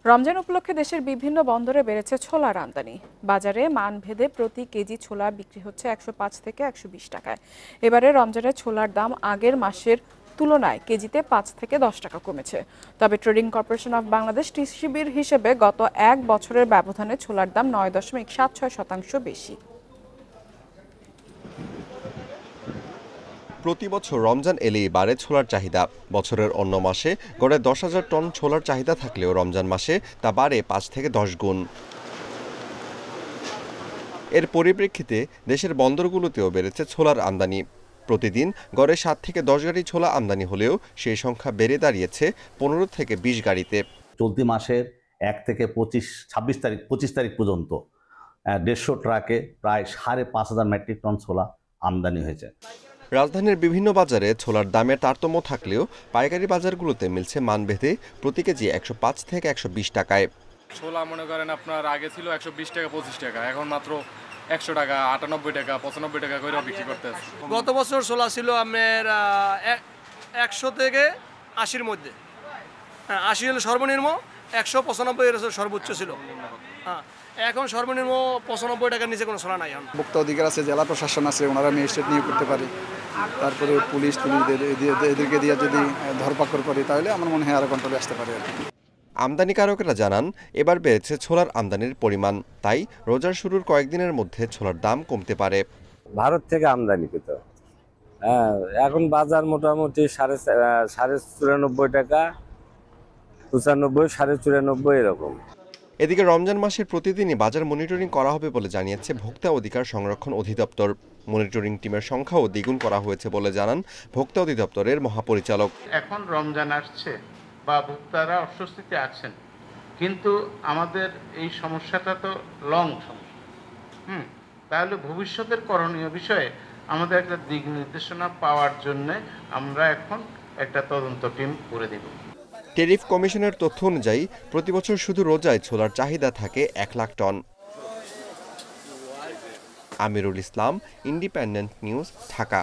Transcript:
রমজান উপলক্ষে দেশের বিভিন্ন বন্দরে বেড়েছে ছোলার আমদানি। বাজারে মানভেদে প্রতি কেজি ছোলা বিক্রি হচ্ছে 105 থেকে 120 টাকায়। এবারে রমজানের ছোলার দাম আগের মাসের তুলনায় কেজিতে 5 থেকে 10 টাকা কমেছে। তবে ট্রেডিং কর্পোরেশন অফ বাংলাদেশ টিসিবির হিসেবে গত এক বছরের ব্যবধানে ছোলার দাম 9.76% বেশি। প্রতি বছর রমজান এলেই বাড়ে ছোলার চাহিদা। বছরের অন্য মাসে গড়ে 10,000 টন ছোলার চাহিদা থাকলেও রমজান মাসে তা বাড়ে 5 থেকে 10 গুণ। এর পরিপ্রেক্ষিতে দেশের বন্দরগুলোতেও বেড়েছে ছোলার আমদানি। প্রতিদিন গড়ে 7 থেকে 10 গাড়ি ছোলা আমদানি হলেও সেই সংখ্যা বেড়ে দাঁড়িয়েছে 15 থেকে 20 গাড়িতে। চলতি মাসের 1 থেকে 25 তারিখ পর্যন্ত 150 ট্রাকে প্রায় 5,500 মেট্রিক টন ছোলা আমদানি হয়েছে। রাজধানীর বিভিন্ন বাজারে ছোলার দামের তারতম্য থাকলেও পাইকারি বাজারগুলোতে মিলছে মানভেদে প্রতি কেজি 105 থেকে 120 টাকায়। ছোলা মনে করেন আপনার আগে ছিল 120 টাকা 25 টাকা, এখন মাত্র 100 টাকা 98 টাকা 95 টাকা করে বিক্রি করতেছে। গত বছর ছোলা ছিল আপনার 100 থেকে 80-র মধ্যে। 80 হলো সর্বনিম্ন, 195 এর সর্বোচ্চ ছিল। এখন সর্বনিম্ন 95 টাকার নিচে কোনো ছোলা নাই। এখন ভোক্তা অধিকার আছে, জেলা প্রশাসন আছে, ওনারা ম্যাজিস্ট্রেট নিয়োগ করতে পারে। তারপরে পুলিশ এদেরকে দিয়ে যদি ধরপাকড় করে তাহলে আমার মনে হয় আরো কন্ট্রোলে আসতে পারে। আমদানিকারকেরা জানান এবার বেড়েছে ছোলার আমদানির পরিমাণ, তাই রোজার শুরুর কয়েকদিনের মধ্যে ছোলার দাম কমতে পারে। ভারত থেকে আমদানি করতে এখন বাজার মোটামুটি 94.5 টাকা, 95, 94.5 এরকম। এদিকে রমজান মাসের প্রতিদিনই বাজার মনিটরিং করা হবে বলে জানিয়েছে ভোক্তা অধিকার সংরক্ষণ অধিদপ্তর। মনিটরিং টিমের সংখ্যাও দ্বিগুণ করা হয়েছে বলে জানান ভোক্তা অধিদপ্তরের মহাপরিচালক। এখন রমজান আসছে বা ভোক্তারা অস্বস্তিতে আছেন, কিন্তু আমাদের এই সমস্যাটা তো লং সমস্যা। তাহলে ভবিষ্যতের করণীয় বিষয়ে আমাদের একটা দিক নির্দেশনা পাওয়ার জন্য আমরা এখন একটা তদন্ত টিম করে দেব। টেরিফ কমিশনের তথ্য অনুযায়ী প্রতি বছর শুধু রোজায় ছোলার চাহিদা থাকে 1 lakh ton. Amirul Islam, independent news, Dhaka.